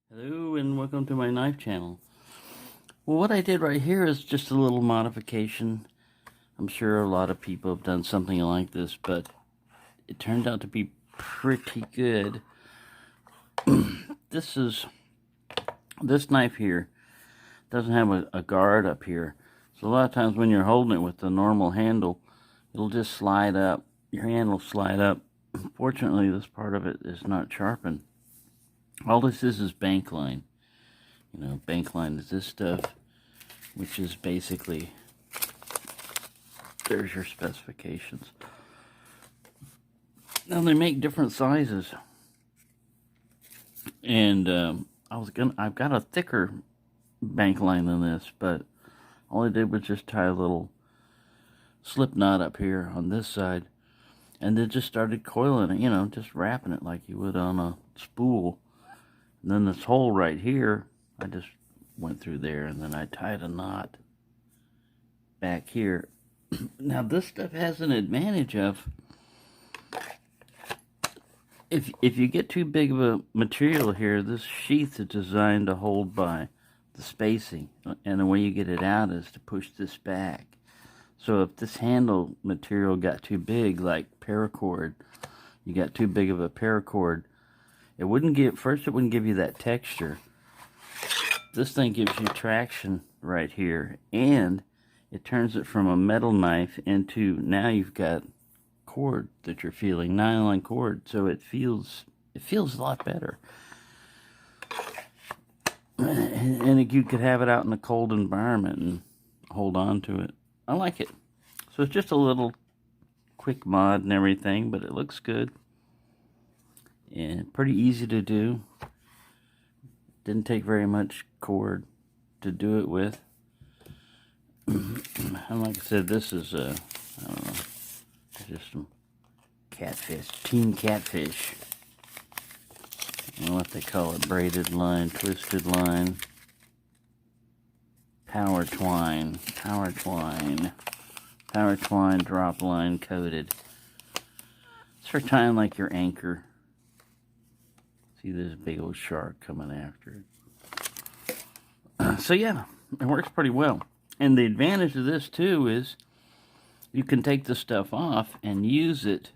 Hello and welcome to my knife channel. Well, what I did right here is just a little modification. I'm sure a lot of people have done something like this, but it turned out to be pretty good. This knife here doesn't have a guard up here. So a lot of times when you're holding it with the normal handle, it'll just slide up. Your hand will slide up. Fortunately, this part of it is not sharpened. All this is bank line. You know, bank line is this stuff, which is basically, there's your specifications. Now they make different sizes, and I've got a thicker bank line than this, but all I did was just tie a little slip knot up here on this side, and then just started coiling it, you know, just wrapping it like you would on a spool. And then this hole right here, I just went through there, and then I tied a knot back here. Now this stuff has an advantage of, if you get too big of a material here, this sheath is designed to hold by the spacing, and the way you get it out is to push this back. So if this handle material got too big, like paracord, you got too big of a paracord, it wouldn't give you that texture. This thing gives you traction right here, and it turns it from a metal knife into, now you've got cord that you're feeling, nylon cord, so it feels a lot better. And you could have it out in a cold environment and hold on to it. I like it. So it's just a little quick mod and everything, but it looks good. And pretty easy to do. Didn't take very much cord to do it with. And like I said, this is I don't know, just some catfish, team catfish. I don't know what they call it, braided line, twisted line, power twine, drop line coated. It's for tying like your anchor. See this big old shark coming after it. So yeah, it works pretty well. And the advantage of this too is you can take the stuff off and use it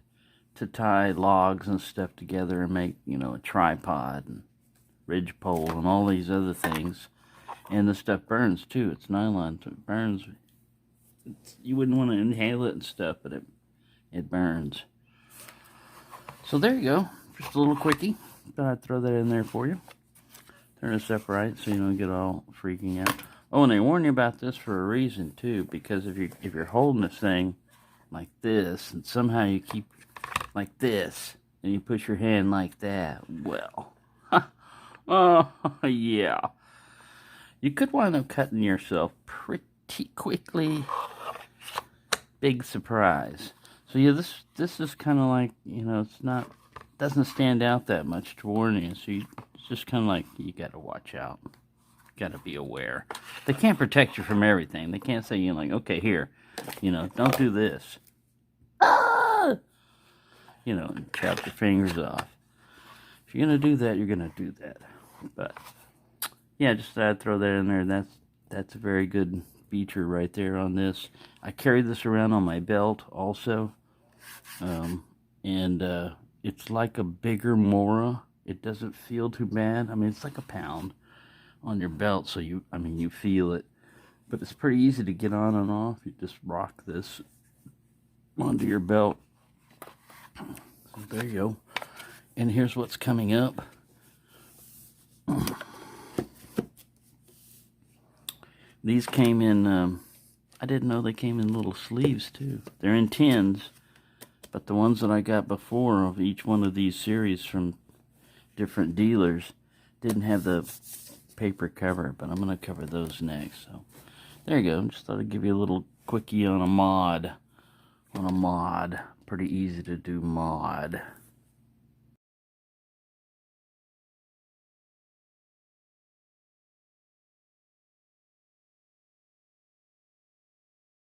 to tie logs and stuff together and make, you know, a tripod and ridge pole and all these other things. And the stuff burns too. It's nylon, so it burns. You wouldn't want to inhale it and stuff, but it burns. So there you go. Just a little quickie. Thought I'd throw that in there for you. Turn this up right so you don't get all freaking out. Oh, and they warn you about this for a reason too, because if you're holding this thing like this, and somehow you keep like this, and you push your hand like that, well, oh yeah, you could wind up cutting yourself pretty quickly. Big surprise. So yeah, this is kind of like, you know, doesn't stand out that much to warn you, so it's just kind of like, you got to watch out. Got to be aware. They can't protect you from everything. They can't say, you know, like, okay, here, you know, don't do this. Ah! You know, and chop your fingers off. If you're going to do that, you're going to do that. But, yeah, just thought I'd throw that in there. That's a very good feature right there on this. I carry this around on my belt also. It's like a bigger Mora. It doesn't feel too bad. I mean, it's like a pound on your belt, so you feel it. But it's pretty easy to get on and off. You just rock this onto your belt. So there you go. And here's what's coming up. These came in, I didn't know they came in little sleeves too. They're in tins. But the ones that I got before of each one of these series from different dealers didn't have the paper cover, but I'm going to cover those next. So there you go. Just thought I'd give you a little quickie on a mod. Pretty easy to do mod.